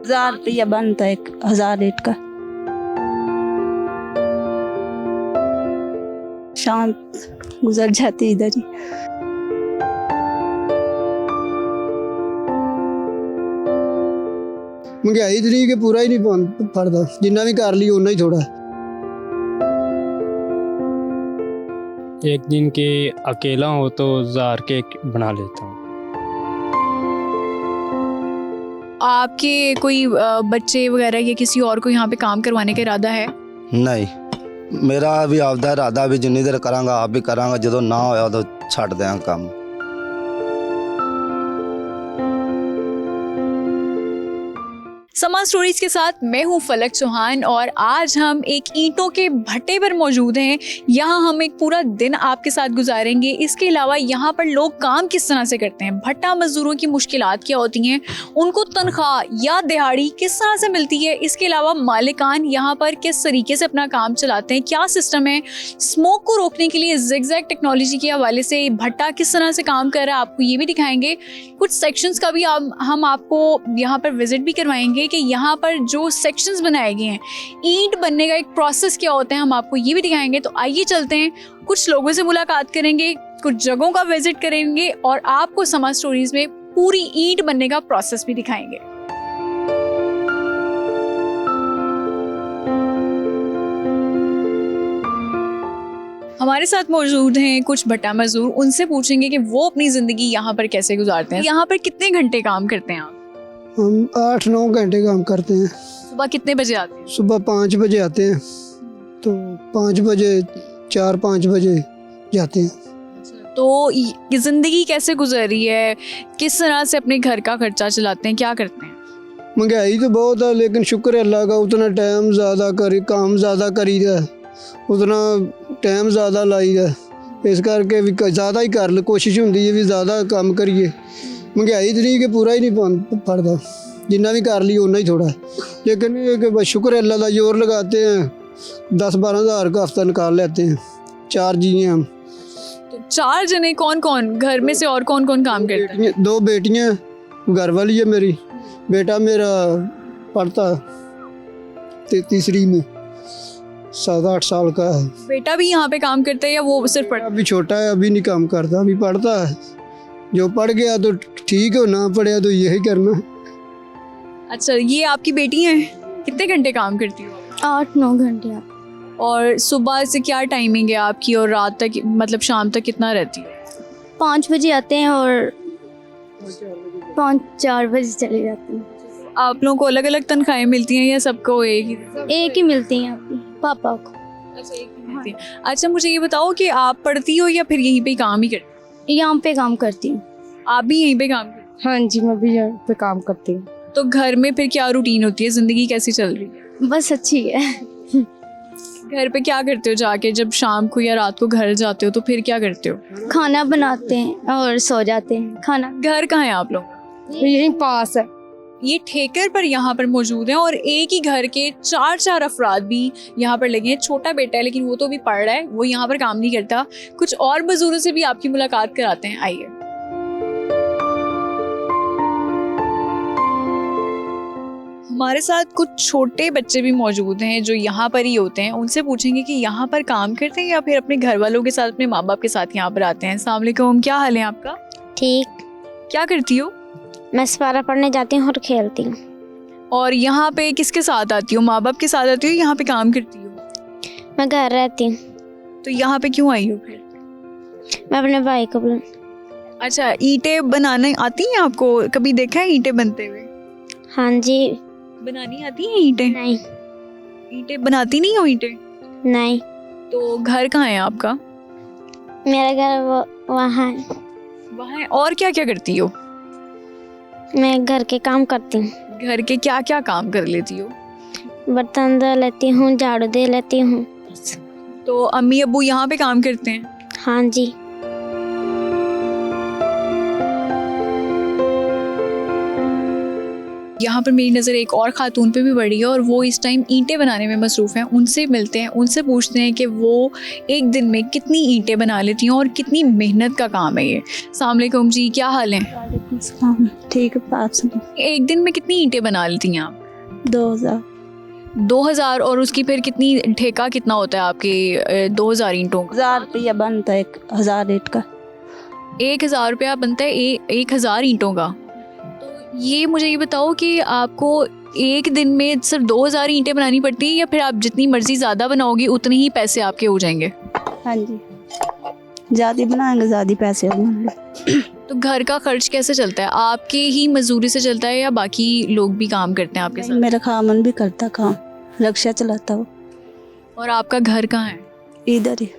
1000 रुपया बनता है, 1000 रेट का। शांत गुजर जाती इधर ही। महंगाई इतनी कि पूरा ही नहीं फड़ता, जिन्ना भी कर ली उन्ना ही थोड़ा। एक दिन के अकेला हो तो 1000 के बना लेता हूँ। आपके कोई बच्चे वगैरह या किसी और को यहाँ पे काम करवाने का इरादा है? नहीं, मेरा भी आपदा इरादा भी जिन्नी देर करांगा आप भी करांगा, जो ना होया तो छੱਡ देंगे काम। समा स्टोरीज के साथ मैं हूं फलक चौहान और आज हम एक ईंटों के भट्टे पर मौजूद हैं। यहाँ हम एक पूरा दिन आपके साथ गुजारेंगे। इसके अलावा यहाँ पर लोग काम किस तरह से करते हैं, भट्टा मजदूरों की मुश्किलात क्या होती हैं, उनको तनख्वाह या दिहाड़ी किस तरह से मिलती है, इसके अलावा मालिकान यहाँ पर किस तरीके से अपना काम चलाते हैं, क्या सिस्टम है, स्मोक को रोकने के लिए ज़िगज़ैग टेक्नोलॉजी के हवाले से भट्टा किस तरह से काम कर रहा है, आपको ये भी दिखाएंगे। कुछ सेक्शंस का भी हम आपको यहाँ पर विजिट भी करवाएंगे कि यहाँ पर जो सेक्शंस बनाए गए हैं, ईंट बनने का एक प्रोसेस क्या होता है, हम आपको ये भी दिखाएंगे। तो आइए चलते हैं, कुछ लोगों से मुलाकात करेंगे, कुछ जगहों का विजिट करेंगे और आपको समा स्टोरीज में पूरी ईंट बनने का प्रोसेस भी दिखाएंगे। हमारे साथ मौजूद हैं कुछ भट्टा मजदूर, उनसे पूछेंगे कि वो अपनी जिंदगी यहाँ पर कैसे गुजारते हैं। यहाँ पर कितने घंटे काम करते हैं आप? हम 8-9 घंटे काम करते हैं। सुबह कितने बजे आते हैं? सुबह 5 बजे आते हैं, तो 5 बजे 4-5 बजे जाते हैं। तो ये जिंदगी कैसे गुजर रही है, किस तरह से अपने घर का खर्चा चलाते हैं, क्या करते हैं? महंगाई तो बहुत है, लेकिन शुक्र है अल्लाह का, उतना टाइम ज़्यादा करी, काम ज़्यादा करीदा, उतना टाइम ज़्यादा लाईदा, इस करके भी ज़्यादा ही कर कोशिश होंदी है भी ज़्यादा काम करिए। महंगाई इतनी कि पूरा ही नहीं फड़ता, जिन्ना भी कर ली उन्ना ही थोड़ा। लेकिन ये कि बस शुक्र है अल्लाह का, जोर लगाते हैं 10-12 हज़ार का हफ्ता निकाल लेते हैं। 4 जी हैं हम। तो 4 जने कौन कौन, घर में से और कौन कौन काम करते हैं? 2 बेटियाँ, घर वाली है मेरी, बेटा मेरा पढ़ता तीसरी में, 7-8 साल का है। बेटा भी यहाँ पे काम करता है या वो सिर्फ पढ़ता अभी छोटा है, अभी नहीं काम करता, अभी पढ़ता है। जो पढ़ गया तो ठीक हो, ना पढ़ा तो यही करना। अच्छा, ये आपकी बेटी है, कितने घंटे काम करती हो? 8-9 घंटे। और सुबह से क्या टाइमिंग है आपकी और रात तक, मतलब शाम तक कितना रहती है? 5 बजे आते हैं और 5-4 बजे चले जाते हैं। आप लोगों को अलग अलग तनख्वाहें मिलती हैं या सबको एक ही? एक ही मिलती हैं आपकी पापा को। अच्छा, एक ही मिलती है। अच्छा, मुझे ये बताओ कि आप पढ़ती हो या फिर यहीं पे काम ही करती हो? यहाँ पे काम करती हूँ। आप भी यहीं पे काम करती हो? हाँ जी, मैं भी यहाँ पे काम करती हूँ। तो घर में फिर क्या रूटीन होती है, जिंदगी कैसी चल रही है? बस अच्छी है। घर पे क्या करते हो जाके, जब शाम को या रात को घर जाते हो तो फिर क्या करते हो? खाना बनाते हैं और सो जाते हैं। खाना घर कहाँ है आप लोग? यहीं पास है। ये ठेकर पर यहाँ पर मौजूद हैं और एक ही घर के 4 अफराद भी यहाँ पर लगे हैं। छोटा बेटा है लेकिन वो तो भी पढ़ रहा है, वो यहाँ पर काम नहीं करता। कुछ और मजदूरों से भी आपकी मुलाकात कराते हैं, आइए। हमारे साथ कुछ छोटे बच्चे भी मौजूद हैं जो यहाँ पर ही होते हैं, उनसे पूछेंगे कि यहाँ पर काम करते हैं या फिर अपने घर वालों के साथ, अपने माँ बाप के साथ यहाँ पर आते हैं। अस्सलाम वालेकुम, क्या हाल है आपका? ठीक। क्या करती हो? मैं सपारा पढ़ने जाती हूँ और खेलती हूँ। और यहाँ पे किसके साथ आती हो, माँ बाप के साथ आती हो, यहाँ पे काम करती हो? मैं घर रहती हूँ। तो यहाँ पे क्यों आई हो फिर? मैं अपने भाई को बुला। अच्छा, ईंटें बनाने आती हैं आपको? कभी देखा है ईंटें बनते हुए? हाँ जी। बनानी आती हैं ईंटें? नहीं। ईंटें बनाती नहीं हो ईंटें? नहीं। तो घर कहाँ है आपका? मेरा घर वहाँ है। वहाँ है। और क्या क्या करती हो? मैं घर के काम करती हूँ। घर के क्या क्या काम कर लेती हो? बर्तन धो लेती हूँ, झाड़ू दे लेती हूँ। तो अम्मी अब्बू यहाँ पे काम करते हैं? हाँ जी। यहाँ पर मेरी नज़र एक और ख़ातून पे भी पड़ी है और वो इस टाइम ईंटें बनाने में मसरूफ़ हैं। उनसे मिलते हैं, उनसे पूछते हैं कि वो एक दिन में कितनी ईंटें बना लेती हैं और कितनी मेहनत का काम है ये। अस्सलाम वालेकुम जी, क्या हाल है? वालेकुम सलाम। ठीक है, आप सुनो। एक दिन में कितनी ईंटें बना लेती हैं आप? 2000 और उसकी फिर कितनी ठेका कितना होता है आपके 2000 ईंटों का? 1000 रुपया बनता है 1000 ईंट का। 1000 रुपया बनता है 1000 ईंटों का। तो ये मुझे ये बताओ कि आपको एक दिन में सिर्फ 2000 ईंटें बनानी पड़ती है या फिर आप जितनी मर्जी ज़्यादा बनाओगे उतने ही पैसे आपके हो जाएंगे? हाँ जी, ज़्यादा बनाएंगे ज़्यादा पैसे होंगे। तो घर का खर्च कैसे चलता है? आपके ही मजदूरी से चलता है या बाकी लोग भी काम करते हैं आपके साथ? मेरा खामन भी करता काम, रिक्शा चलाता हो। और आपका घर कहाँ है? इधर ही।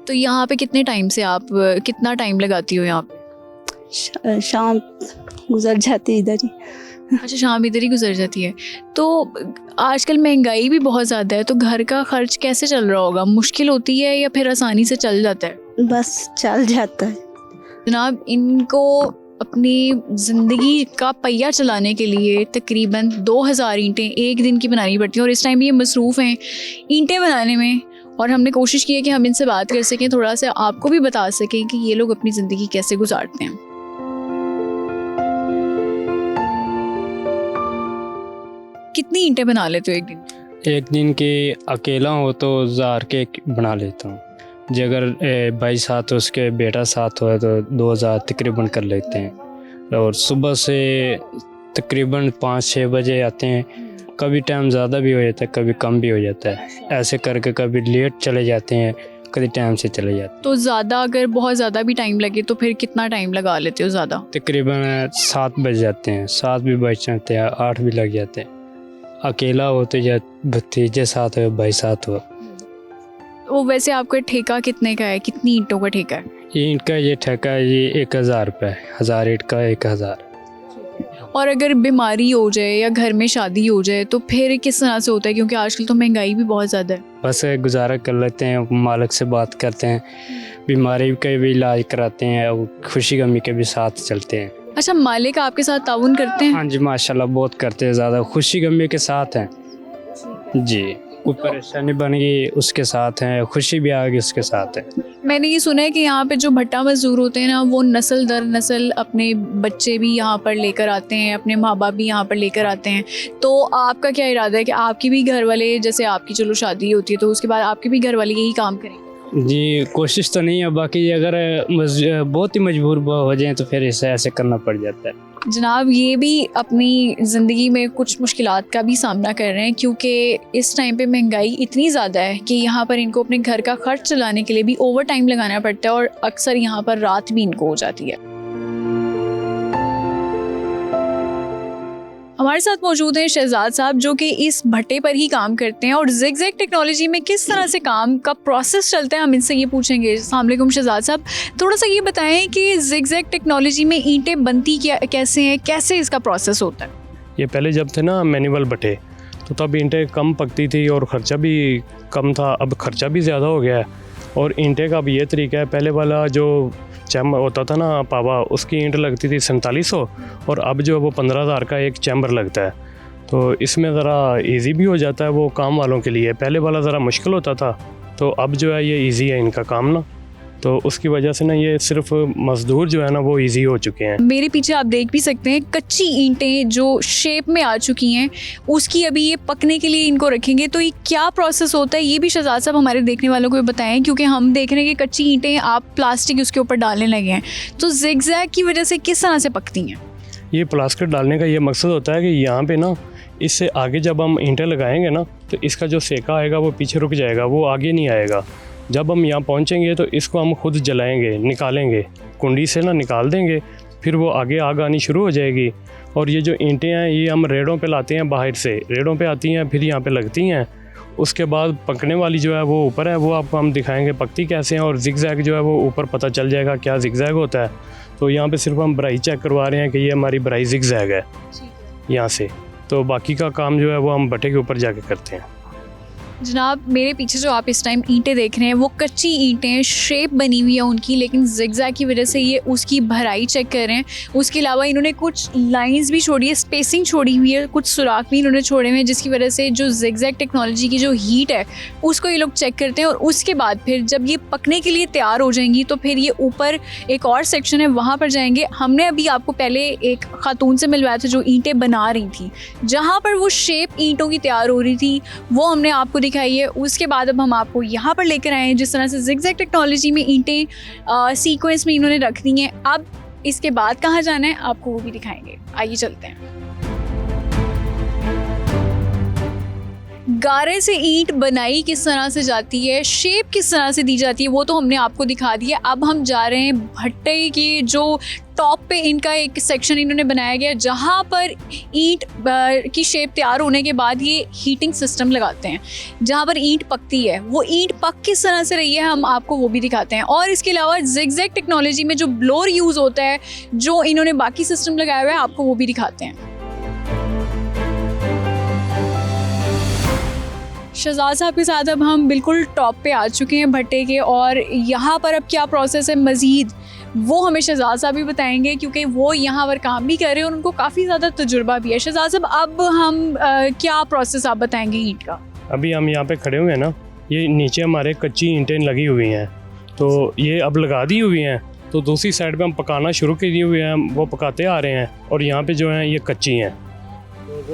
तो यहाँ पे कितने टाइम से आप कितना टाइम लगाती हो यहाँ पे? शाम गुजर जाती इधर ही। अच्छा, शाम इधर ही गुजर जाती है। तो आजकल महंगाई भी बहुत ज़्यादा है, तो घर का खर्च कैसे चल रहा होगा? मुश्किल होती है या फिर आसानी से चल जाता है? बस चल जाता है। जनाब, इनको अपनी ज़िंदगी का पहिया चलाने के लिए तकरीबन 2000 ईंटें एक दिन की बनानी पड़ती हैं और इस टाइम ये मसरूफ़ हैं ईंटें बनाने में। और हमने कोशिश की है कि हम इनसे बात कर सकें, थोड़ा सा आपको भी बता सकें कि ये लोग अपनी ज़िंदगी कैसे गुजारते हैं। कितनी ईंटें बना लेते हो एक दिन? एक दिन के अकेला हो तो 1000 के बना लेता हूँ। जो अगर भाई साथ हो, उसके बेटा साथ हो तो 2000 तकरीबन कर लेते हैं। और सुबह से तकरीबन 5-6 बजे आते हैं। कभी टाइम ज़्यादा भी हो जाता है, कभी कम भी हो जाता है। ऐसे करके कभी लेट चले जाते हैं, कभी टाइम से चले जाते हैं। तो ज़्यादा अगर बहुत ज़्यादा भी टाइम लगे तो फिर कितना टाइम लगा लेते हो ज़्यादा? तकरीबन 7 बज जाते हैं, 7 भी बज जाते हैं, 8 भी लग जाते हैं। अकेला हो तो या भतीजे साथ हो, भाई साथ हो। वो वैसे आपका ठेका कितने का है? कितनी ईंटों का ठेका है? ईंट का ये ठेका ये 1000 रुपये है। 1000 ईंट का 1000। और अगर बीमारी हो जाए या घर में शादी हो जाए तो फिर किस तरह से होता है? क्योंकि आजकल तो महंगाई भी बहुत ज़्यादा है। बस गुजारा कर लेते हैं, मालिक से बात करते हैं, बीमारी के भी इलाज कराते हैं और खुशी गमी के भी साथ चलते हैं। अच्छा, मालिक आपके साथ ताउन करते हैं? हाँ जी, माशाल्लाह बहुत करते हैं, ज़्यादा खुशी गमी के साथ हैं जी। कोई परेशानी बन गई उसके साथ हैं, खुशी भी आ गई उसके साथ है। मैंने ये सुना है कि यहाँ पे जो भट्टा मजदूर होते हैं ना, वो नस्ल दर नस्ल अपने बच्चे भी यहाँ पर लेकर आते हैं, अपने माँ बाप भी यहाँ पर लेकर आते हैं। तो आपका क्या इरादा है कि आपकी भी घर वाले, जैसे आपकी चलो शादी होती है तो उसके बाद आपके भी घर वाले यही काम करेंगे? जी, कोशिश तो नहीं है, बाकी अगर बहुत ही मजबूर हो जाए तो फिर इसे ऐसे करना पड़ जाता है। जनाब, ये भी अपनी ज़िंदगी में कुछ मुश्किलात का भी सामना कर रहे हैं क्योंकि इस टाइम पे महंगाई इतनी ज़्यादा है कि यहाँ पर इनको अपने घर का खर्च चलाने के लिए भी ओवर टाइम लगाना पड़ता है और अक्सर यहाँ पर रात भी इनको हो जाती है। हमारे साथ मौजूद हैं शहजाद साहब, जो कि इस भट्टे पर ही काम करते हैं और ज़िगज़ैग टेक्नोलॉजी में किस तरह से काम का प्रोसेस चलता है हम इनसे ये पूछेंगे। अस्सलाम वालेकुम शहजाद साहब, थोड़ा सा ये बताएं कि ज़िगज़ैग टेक्नोलॉजी में ईंटें बनती कैसे हैं, कैसे इसका प्रोसेस होता है? ये पहले जब थे ना मैनुअल भट्टे, तो तब ईंटें कम पकती थी और ख़र्चा भी कम था। अब ख़र्चा भी ज़्यादा हो गया है और ईंटें का भी ये तरीका है, पहले वाला जो चैम्बर होता था ना पावा, उसकी ईंट लगती थी 4700 और अब जो है वो 15000 का एक चैम्बर लगता है। तो इसमें ज़रा इजी भी हो जाता है वो काम वालों के लिए। पहले वाला ज़रा मुश्किल होता था, तो अब जो है ये इजी है इनका काम ना, तो उसकी वजह से ना ये सिर्फ मज़दूर जो है ना वो इजी हो चुके हैं। मेरे पीछे आप देख भी सकते हैं कच्ची ईंटें जो शेप में आ चुकी हैं, उसकी अभी ये पकने के लिए इनको रखेंगे। तो ये क्या प्रोसेस होता है ये भी शहजाद साहब हमारे देखने वालों को बताएं, क्योंकि हम देख रहे हैं कि कच्ची ईंटें आप प्लास्टिक उसके ऊपर डालने लगे हैं, तो ज़िगज़ैग की वजह से किस तरह से पकती हैं? ये प्लास्टिक डालने का ये मकसद होता है कि यहाँ पे ना इससे आगे जब हम ईंटें लगाएंगे ना तो इसका जो सेका आएगा वो पीछे रुक जाएगा, वो आगे नहीं आएगा। जब हम यहाँ पहुँचेंगे तो इसको हम खुद जलाएंगे, निकालेंगे, कुंडी से ना निकाल देंगे, फिर वो आगे आग आनी शुरू हो जाएगी। और ये जो ईंटें हैं ये हम रेड़ों पे लाते हैं, बाहर से रेड़ों पे आती हैं, फिर यहाँ पे लगती हैं। उसके बाद पकने वाली जो है वो ऊपर है, वो आपको हम दिखाएंगे पकती कैसे हैं। और ज़िगज़ैग जो है वो ऊपर पता चल जाएगा क्या ज़िगज़ैग होता है। तो यहाँ पे सिर्फ हम बराई चेक करवा रहे हैं कि ये हमारी बराई ज़िगज़ैग है यहाँ से, तो बाकी का काम जो है वो हम भट्टे के ऊपर जाके करते हैं। जनाब मेरे पीछे जो आप इस टाइम ईंटें देख रहे हैं वो कच्ची ईंटें हैं, शेप बनी हुई है उनकी, लेकिन जिगजैग की वजह से ये उसकी भराई चेक कर रहे हैं। उसके अलावा इन्होंने कुछ लाइंस भी छोड़ी है, स्पेसिंग छोड़ी हुई है, कुछ सुराख भी इन्होंने छोड़े हुए हैं, जिसकी वजह से जो जिगजैग टेक्नोलॉजी की जो हीट है उसको ये लोग चेक करते हैं। और उसके बाद फिर जब ये पकने के लिए तैयार हो जाएंगी तो फिर ये ऊपर एक और सेक्शन है वहाँ पर जाएंगे। हमने अभी आपको पहले एक खातून से मिलवाया था जो ईंटें बना रही थी, जहाँ पर वो शेप ईंटों की तैयार हो रही थी वो हमने आपको दिखाई है। उसके बाद अब हम आपको यहाँ पर लेकर आए हैं जिस तरह से जिगजैग टेक्नोलॉजी में ईंटें सीक्वेंस में इन्होंने रख दी हैं। अब इसके बाद कहाँ जाना है आपको वो भी दिखाएंगे, आइए चलते हैं। गारे से ईंट बनाई किस तरह से जाती है, शेप किस तरह से दी जाती है, वो तो हमने आपको दिखा दिया। अब हम जा रहे हैं भट्टे की जो टॉप पे इनका एक सेक्शन इन्होंने बनाया गया, जहाँ पर ईंट की शेप तैयार होने के बाद ये हीटिंग सिस्टम लगाते हैं, जहाँ पर ईंट पकती है। वो ईंट पक किस तरह से रही है हम आपको वो भी दिखाते हैं। और इसके अलावा जिगजैग टेक्नोलॉजी में जो ब्लोअर यूज़ होता है, जो इन्होंने बाकी सिस्टम लगाया हुआ है, आपको वो भी दिखाते हैं। शहजाद साहब के साथ अब हम बिल्कुल टॉप पे आ चुके हैं भट्टे के, और यहाँ पर अब क्या प्रोसेस है मज़ीद वो हमें शहजाद साहब भी बताएंगे, क्योंकि वो यहाँ पर काम भी कर रहे हैं और उनको काफ़ी ज़्यादा तजुर्बा भी है। शहजाद साहब अब हम क्या प्रोसेस आप बताएंगे ईंट का? अभी हम यहाँ पे खड़े हुए हैं ना, ये नीचे हमारे कच्ची ईंटें लगी हुई हैं, तो ये अब लगा दी हुई हैं, तो दूसरी साइड पे हम पकाना शुरू किए हुए हैं, वो पकाते आ रहे हैं, और यहाँ पे जो हैं ये कच्ची हैं।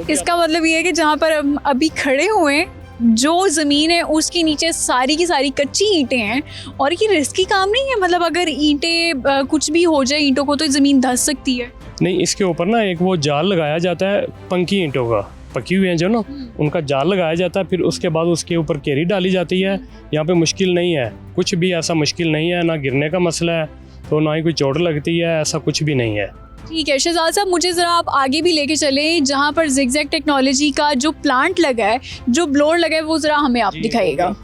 इसका मतलब ये है कि जहाँ पर हम अभी खड़े हुए हैं जो ज़मीन है उसके नीचे सारी की सारी कच्ची ईंटें हैं, और ये रिस्की काम नहीं है। मतलब अगर ईंटें कुछ भी हो जाए ईंटों को तो ज़मीन धंस सकती है। नहीं, इसके ऊपर ना एक वो जाल लगाया जाता है पक्की ईंटों का, पकी हुई हैं जो ना, उनका जाल लगाया जाता है, फिर उसके बाद उसके ऊपर केरी डाली जाती है। यहाँ पे मुश्किल नहीं है, कुछ भी ऐसा मुश्किल नहीं है, ना गिरने का मसला है, तो ना ही कोई चोट लगती है, ऐसा कुछ भी नहीं है। ठीक है शहजाद साहब, मुझे ज़रा आप आगे भी लेके चलें, जहाँ पर जिगजैग टेक्नोलॉजी का जो प्लांट लगा है, जो ब्लोअर लगा है, वो ज़रा हमें आप दिखाइएगा।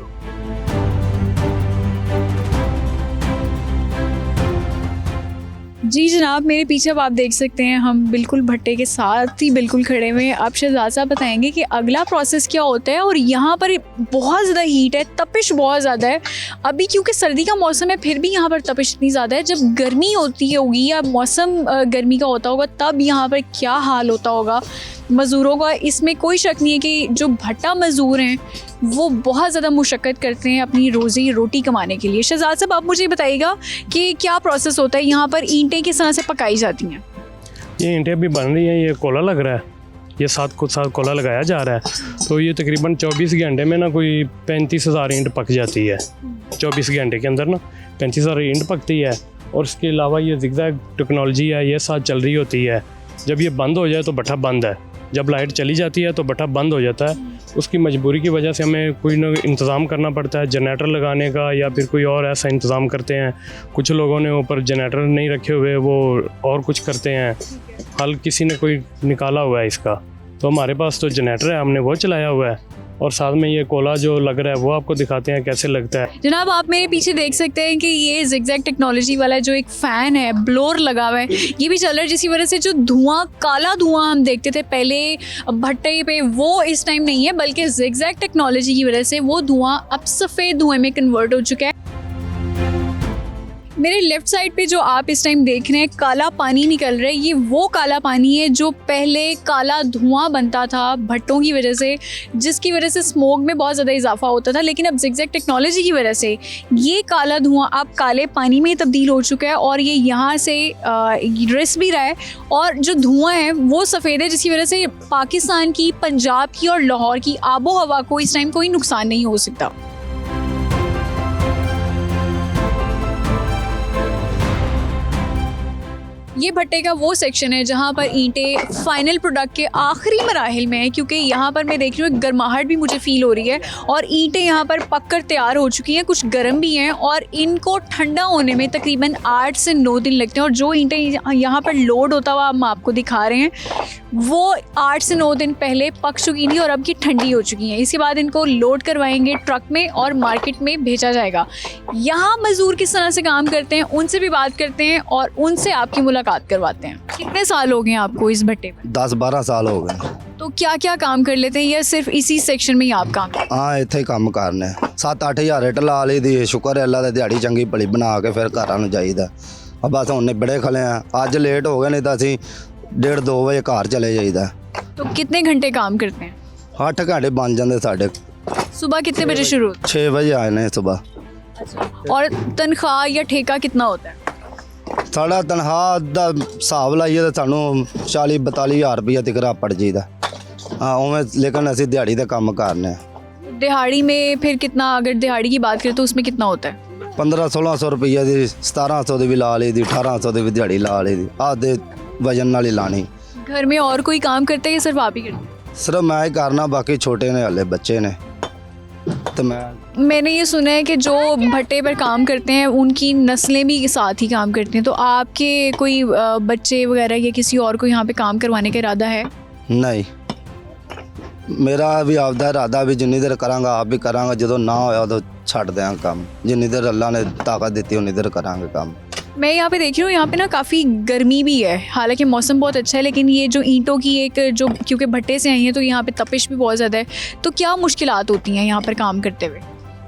जी जनाब, मेरे पीछे अब आप देख सकते हैं हम बिल्कुल भट्टे के साथ ही बिल्कुल खड़े हुए हैं। अब शहजाद साहब बताएंगे कि अगला प्रोसेस क्या होता है। और यहाँ पर बहुत ज़्यादा हीट है, तपिश बहुत ज़्यादा है अभी, क्योंकि सर्दी का मौसम है, फिर भी यहाँ पर तपिश इतनी ज़्यादा है। जब गर्मी होती होगी या मौसम गर्मी का होता होगा तब यहाँ पर क्या हाल होता होगा मज़दूरों का। इसमें कोई शक नहीं है कि जो भट्टा मज़दूर हैं वो बहुत ज़्यादा मुशक्क़त करते हैं अपनी रोज़ी रोटी कमाने के लिए। शहजाद साहब आप मुझे बताइएगा कि क्या प्रोसेस होता है, यहाँ पर ईंटें किस तरह से पकाई जाती हैं? ये ईंटें अभी बन रही हैं, ये कोला लग रहा है, ये साथ कोला लगाया जा रहा है, तो ये तकरीबन 24 घंटे में ना कोई 35,000 ईंट पक जाती है। 24 घंटे के अंदर ना 35,000 ईंट पकती है। और इसके अलावा ये जिगजैग टेक्नोलॉजी है, ये साथ चल रही होती है। जब ये बंद हो जाए तो भट्टा बंद है, जब लाइट चली जाती है तो भट्टा बंद हो जाता है। उसकी मजबूरी की वजह से हमें कोई ना इंतज़ाम करना पड़ता है जनरेटर लगाने का, या फिर कोई और ऐसा इंतज़ाम करते हैं। कुछ लोगों ने ऊपर जनरेटर नहीं रखे हुए, वो और कुछ करते हैं। हल किसी ने कोई निकाला हुआ है इसका, तो हमारे पास तो जनरेटर है, हमने वो चलाया हुआ है। और साथ में ये कोला जो लग रहा है वो आपको दिखाते हैं कैसे लगता है। जनाब आप मेरे पीछे देख सकते हैं कि ये जिगजैग टेक्नोलॉजी वाला जो एक फ़ैन है, ब्लोअर लगा हुआ है, ये भी चल रहा है, जिसकी वजह से जो धुआं, काला धुआं हम देखते थे पहले भट्टे पे, वो इस टाइम नहीं है, बल्कि जिगजैग टेक्नोलॉजी की वजह से वो धुआं अब सफ़ेद धुएं में कन्वर्ट हो चुका है। मेरे लेफ़्ट साइड पे जो आप इस टाइम देख रहे हैं काला पानी निकल रहा है, ये वो काला पानी है जो पहले काला धुआं बनता था भट्टों की वजह से, जिसकी वजह से स्मोक में बहुत ज़्यादा इजाफा होता था। लेकिन अब जिगजैग टेक्नोलॉजी की वजह से ये काला धुआं अब काले पानी में तब्दील हो चुका है, और ये यहाँ से रिस भी रहा है, और जो धुआं है वो सफ़ेद है, जिसकी वजह से पाकिस्तान की, पंजाब की और लाहौर की आबो हवा को इस टाइम कोई नुकसान नहीं हो सकता। ये भट्टे का वो सेक्शन है जहाँ पर ईंटें फाइनल प्रोडक्ट के आखिरी मराहिल में है, क्योंकि यहाँ पर मैं देख रही हूँ गर्माहट भी मुझे फ़ील हो रही है, और ईंटें यहाँ पर पककर तैयार हो चुकी हैं, कुछ गर्म भी हैं, और इनको ठंडा होने में तकरीबन 8 से 9 दिन लगते हैं। और जो ईंटें यहाँ पर लोड होता हुआ हम आपको दिखा रहे हैं वो 8 से 9 दिन पहले पक चुकी थी और अब ये ठंडी हो चुकी हैं। इसके बाद इनको लोड करवाएंगे ट्रक में और मार्केट में भेजा जाएगा। यहाँ मज़दूर किस तरह से काम करते हैं उनसे भी बात करते हैं और उनसे आपकी मुलाकात करवाते हैं। कितने साल हो गए आपको इस भट्टे में? 10-12 साल हो गए। तो क्या क्या काम कर लेते हैं या सिर्फ इसी सेक्शन में ही आप काम करते ਹਾਂ ਇੱਥੇ ਹੀ ਕੰਮ ਕਰਨੇ 7-8 ਹਜ਼ਾਰ ਇੱਟ ਲਾ ਲਈ ਦੀ ਸ਼ੁਕਰ ਹੈ ਅੱਲਾ ਦਾ ਦਿਹਾੜੀ ਚੰਗੀ ਭਲੀ ਬਣਾ ਕੇ ਫਿਰ ਘਰਾਂ ਨੂੰ ਜਾਈਦਾ ਆ ਬਸ ਹੁਣ ਨਿਬੜੇ ਖਲੇ ਆ ਅੱਜ ਲੇਟ ਹੋ ਗਏ ਨਹੀਂ ਤਾਂ ਅਸੀਂ 1:30-2 ਵਜੇ ਘਰ ਚਲੇ ਜਾਈਦਾ हैं? तो कितने घंटे काम करते हैं? 8 ਘੰਟੇ ਬਣ ਜਾਂਦੇ ਸਾਡੇ सुबह कितने बजे शुरू होता 6 ਵਜੇ ਆਏ ਨੇ ਸਵੇਰ है? और तनख्वाह या ठेका कितना होता है? ਸਾਡਾ ਤਨਖਾਹ ਦਾ ਹਿਸਾਬ ਲਾਈਏ ਤਾਂ ਸਾਨੂੰ 40-42 ਹਜ਼ਾਰ ਰੁਪਈਆ ਤੱਕ ਪੜ ਜਾਈਦਾ ਹਾਂ ਉਵੇਂ ਲੇਕਿਨ ਅਸੀਂ ਦਿਹਾੜੀ ਦਾ ਕੰਮ ਕਰਨੇ दिहाड़ी में फिर कितना, अगर दिहाड़ी की बात करें तो उसमें कितना होता है? 1500-1600 ਰੁਪਈਆ ਦੀ 1700 ਦੀ ਵੀ ਲਾ ਲਈ ਦੀ 1800 ਦੀ ਵੀ ਦਿਹਾੜੀ ਲਾ ਲਈ ਦੀ ਆਹ ਦੇ ਵਜਨ ਨਾਲ ਹੀ ਲਾਣੀ घर में और कोई काम करते हैं या सिर्फ आप ही करते हैं? ਸਿਰਫ ਮੈਂ ਹੀ ਕਰਨਾ ਬਾਕੀ ਛੋਟੇ ਨੇ ਹਲੇ ਬੱਚੇ ਨੇ ਤੇ मैं मैंने ये सुना है कि जो भट्टे पर काम करते हैं उनकी नस्लें भी साथ ही काम करती हैं, तो आपके कोई बच्चे वगैरह या किसी और को यहाँ पे काम करवाने का इरादा है? ਨਹੀਂ ਮੇਰਾ ਵੀ ਆਪਦਾ ਇਰਾਦਾ ਵੀ ਜਿੰਨੀ ਦੇਰ ਕਰਾਂਗਾ ਆਪ ਵੀ ਕਰਾਂਗਾ ਜਦੋਂ ਨਾ ਹੋਇਆ ਉਦੋਂ ਛੱਡ ਦਿਆਂਗਾ ਕੰਮ ਜਿੰਨੀ ਦੇਰ ਅੱਲਾ ਨੇ ਤਾਕਤ ਦਿੱਤੀ ਉਨੀ ਦੇਰ ਕਰਾਂਗੇ ਕੰਮ मैं यहाँ पे देख रही हूँ, यहाँ पे ना काफ़ी गर्मी भी है, हालांकि मौसम बहुत अच्छा है, लेकिन ये जो ईंटों की एक जो क्योंकि भट्टे से आई हैं तो यहाँ पे तपिश भी बहुत ज़्यादा है, तो क्या मुश्किलात होती हैं यहाँ पर काम करते हुए?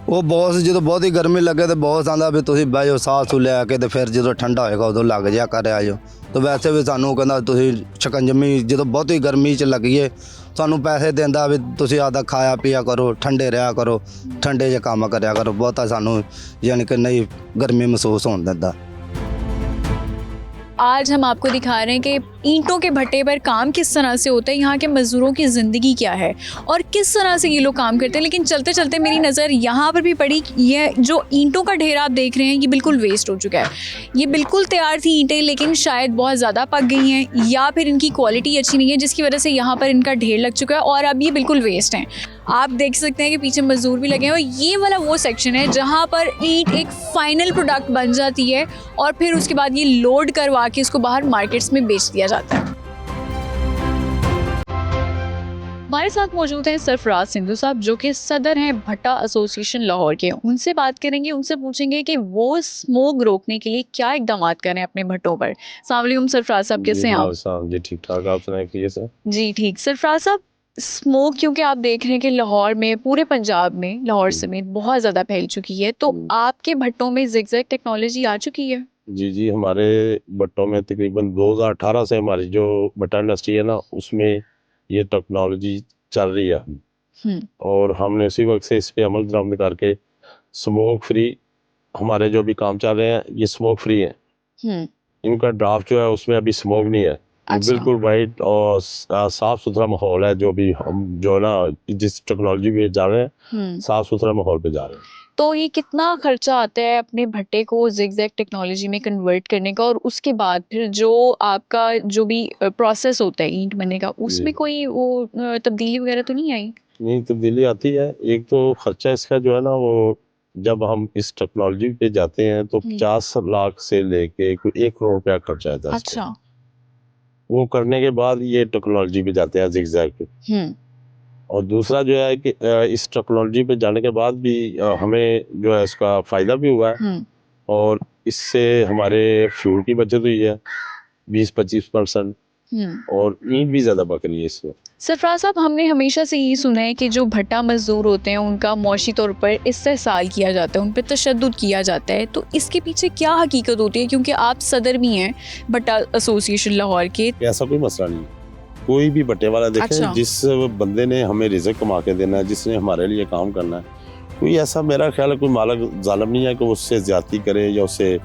ਉਹ ਬਹੁਤ ਜਦੋਂ ਬਹੁਤੀ ਗਰਮੀ ਲੱਗੇ ਤੇ ਬਹੁਤ ਆਂਦਾ ਵੀ ਤੁਸੀਂ ਬਹਿ ਜਾਓ ਸਾਹ ਸੂ ਲੈ ਕੇ ਤੇ ਫਿਰ ਜਦੋਂ ਠੰਡਾ ਹੋਏਗਾ ਉਦੋਂ ਲੱਗ ਜਿਆ ਕਰ ਆਇਓ ਤੇ ਵੈਸੇ ਵੀ ਸਾਨੂੰ ਕਹਿੰਦਾ ਤੁਸੀਂ ਸ਼ਿਕੰਜਮੀ ਜਦੋਂ ਬਹੁਤੀ ਗਰਮੀ 'ਚ ਲੱਗੀਏ ਸਾਨੂੰ ਪੈਸੇ ਦਿੰਦਾ ਵੀ ਤੁਸੀਂ ਆਦਾ ਖਾਇਆ ਪੀਆ ਕਰੋ ਠੰਡੇ ਰਿਹਾ ਕਰੋ ਠੰਡੇ 'ਚ ਕੰਮ ਕਰਿਆ ਕਰੋ ਬਹੁਤਾ ਸਾਨੂੰ ਯਾਨੀ ਕਿ ਨਹੀਂ ਗਰਮੀ ਮਹਿਸੂਸ ਹੋਣ ਦਿੰਦਾ आज हम आपको दिखा रहे हैं कि ईंटों के भट्टे पर काम किस तरह से होता है, यहाँ के मज़दूरों की ज़िंदगी क्या है और किस तरह से ये लोग काम करते हैं। लेकिन चलते चलते मेरी नज़र यहाँ पर भी पड़ी, ये जो ईंटों का ढेर आप देख रहे हैं ये बिल्कुल वेस्ट हो चुका है। ये बिल्कुल तैयार थी ईंटें, लेकिन शायद बहुत ज़्यादा पक गई हैं या फिर इनकी क्वालिटी अच्छी नहीं है, जिसकी वजह से यहाँ पर इनका ढेर लग चुका है और अब ये बिल्कुल वेस्ट हैं। आप देख सकते हैं कि पीछे मज़दूर भी लगे हैं और ये वाला वो सेक्शन है जहाँ पर ईंट एक फाइनल प्रोडक्ट बन जाती है और फिर उसके बाद ये लोड करवा के इसको बाहर मार्केट्स में बेच दिया जाता है। हमारे साथ मौजूद हैं सरफराज सिंधु साहब, जो कि सदर हैं भट्टा एसोसिएशन लाहौर के। उनसे बात करेंगे, उनसे पूछेंगे कि वो स्मोक रोकने के लिए क्या इकदाम करें अपने भट्टों पर। अस्सलाम वालेकुम सरफराज साहब, कैसे हैं आप? जी ठीक ठाक, आप सुनाइए सर। जी ठीक। सरफराज साहब, स्मोक क्योंकि आप देख रहे हैं कि लाहौर में, पूरे पंजाब में, लाहौर समेत बहुत ज़्यादा फैल चुकी है, तो आपके भट्टों में ज़िगज़ैग टेक्नोलॉजी आ चुकी है? जी हमारे भट्टों में तकरीबन 2018 से हमारी जो भट्टा इंडस्ट्री है ना उसमें ये टेक्नोलॉजी चल रही है और हमने उसी वक्त से इस पे अमल दरामद करके स्मोक फ्री हमारे जो भी काम चल रहे हैं ये स्मोक फ्री है। इनका ड्राफ्ट जो है उसमें अभी स्मोक नहीं है। अच्छा। बिल्कुल वाइट और साफ सुथरा माहौल है। जो भी हम जो ना जिस टेक्नोलॉजी पे जा रहे हैं साफ सुथरा माहौल पे जा रहे हैं। तो ये कितना खर्चा आता है अपने भट्टे को ज़िगज़ैग टेक्नोलॉजी में कन्वर्ट करने का, और उसके बाद फिर जो आपका जो भी प्रोसेस होता है ईंट बनने का, उसमें कोई वो तब्दीली वगैरह तो नहीं आई? नहीं, तब्दीली आती है। एक तो खर्चा इसका जो है ना वो जब हम इस टेक्नोलॉजी पे जाते हैं तो 50 लाख से लेके कोई 1 करोड़ रुपया खर्चा आता है। अच्छा। वो करने के बाद ये टेक्नोलॉजी पे जाते हैं ज़िगज़ैग पे। और दूसरा जो है कि इस टेक्नोलॉजी पे जाने के बाद भी हमें जो है इसका फ़ायदा भी हुआ है और इससे हमारे फ्यूल की बचत हुई है 20-25% और ईंट भी ज़्यादा पक रही है इसमें। सरफराज साहब, हमने हमेशा से ये सुना है कि जो भट्टा मजदूर होते हैं उनका मौशी तौर पर इस्तेहसाल किया जाता है, उन पर तशद्दुद किया जाता है, तो इसके पीछे क्या हकीकत होती है? क्योंकि आप सदर भी हैं भट्टा एसोसिएशन लाहौर के। ऐसा कोई मसला नहीं है। कोई भी भट्टे वाला देखें। अच्छा। जिस बंदे ने हमें रिज़्क कमा के देना है, जिसने हमारे लिए काम करना है, कोई ऐसा मेरा ख्याल है कोई मालिक जालिम नहीं है कि उससे ज्यादती करे या उससे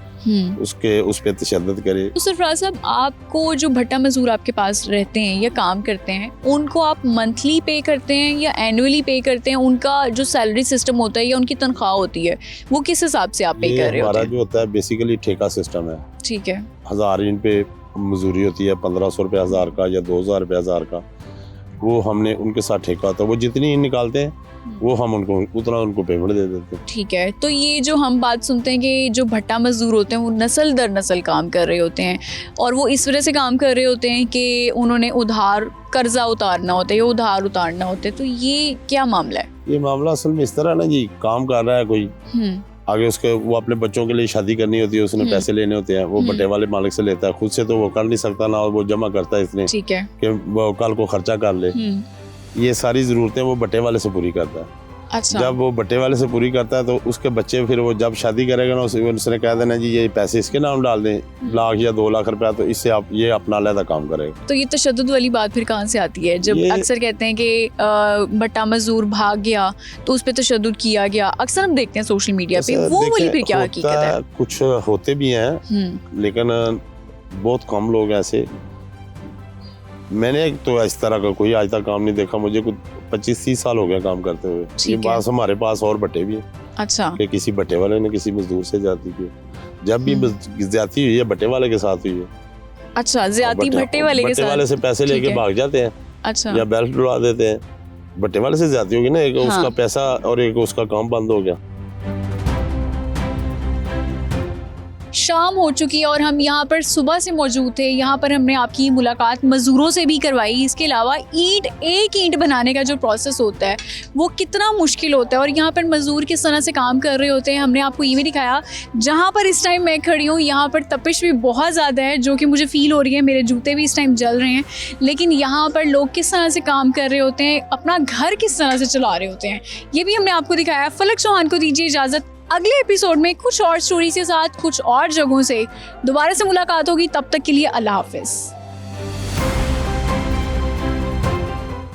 उस पर तशद्दुद करे। तो सरफराज साहब, आपको जो भट्टा मजदूर आपके पास रहते हैं या काम करते हैं उनको आप मंथली पे करते हैं या एनुअली पे करते हैं? उनका जो सैलरी सिस्टम होता है या उनकी तनख्वाह होती है वो किस हिसाब से आप पे कर रहे होते हमारा हैं? जो होता है बेसिकली ठेका सिस्टम है। ठीक है। 1000 इन पे मजदूरी होती है, 1500 रुपये 1000 का या 2000 रुपये 1000 का, वो हमने उनके साथ ठेका होता है। वो जितनी निकालते हैं वो हम उनको उतना उनको पेमेंट दे देते हैं। ठीक है। तो ये जो हम बात सुनते हैं कि जो भट्टा मजदूर होते हैं वो नस्ल दर नस्ल काम कर रहे होते हैं और वो इस वजह से काम कर रहे होते हैं कि उन्होंने उधार कर्जा उतारना होता है या उधार उतारना होता है, तो ये क्या मामला है? ये मामला असल में इस तरह ना जी, काम कर रहा है कोई, आगे उसके वो अपने बच्चों के लिए शादी करनी होती है, उसने पैसे लेने होते हैं, वो बट्टे वाले मालिक से लेता है। खुद से तो वो कर नहीं सकता ना, और वो जमा करता है इसलिए ठीक है। कि वो कल को खर्चा कर ले। ये सारी ज़रूरतें वो बट्टे वाले से पूरी करता है। अच्छा। जब वो बट्टे वाले से पूरी करता है तो उसके बच्चे फिर वो जब शादी करेगा ना, उसने कह देना जी ये पैसे इसके नाम डाल दें, 1 लाख या 2 लाख रुपया, तो इससे आप ये अपना अलग काम करेगा। तो ये तशद्दुद वाली बात फिर कहाँ से आती है? जब अक्सर कहते हैं कि भट्टा मजदूर भाग गया तो उस पर तशद्दुद किया गया, अक्सर हम देखते हैं सोशल मीडिया पे, वो वाली फिर क्या हकीकत है? कुछ होते भी हैं लेकिन बहुत कम लोग ऐसे। मैंने तो इस तरह का कोई आज तक काम नहीं देखा। मुझे कुछ 25-30 साल हो गए काम करते हुए। ये बात हमारे पास और बट्टे भी हैं। अच्छा। कि किसी बट्टे वाले ने किसी मजदूर से ज्यादती की, जब भी ज्यादती हुई है बट्टे वाले के साथ हुई है। अच्छा, ज्यादती भट्टे वाले के साथ? बट्टे वाले से पैसे लेके भाग जाते हैं। अच्छा। या बेल्ट उड़ा देते हैं। बट्टे वाले से ज्यादती होगी ना, एक उसका पैसा और एक उसका काम बंद हो गया। शाम हो चुकी है और हम यहाँ पर सुबह से मौजूद थे। यहाँ पर हमने आपकी मुलाकात मज़दूरों से भी करवाई। इसके अलावा एक ईंट बनाने का जो प्रोसेस होता है वो कितना मुश्किल होता है और यहाँ पर मज़दूर किस तरह से काम कर रहे होते हैं हमने आपको ये भी दिखाया। जहाँ पर इस टाइम मैं खड़ी हूँ यहाँ पर तपिश भी बहुत ज़्यादा है जो कि मुझे फ़ील हो रही है। मेरे जूते भी इस टाइम जल रहे हैं, लेकिन यहाँ पर लोग किस तरह से काम कर रहे होते हैं, अपना घर किस तरह से चला रहे होते हैं, ये भी हमने आपको दिखाया। फलक चौहान को दीजिए इजाज़त। अगले एपिसोड में कुछ और स्टोरी के साथ कुछ और जगहों से दोबारा से मुलाकात होगी। तब तक के लिए अल्लाह हाफिज़।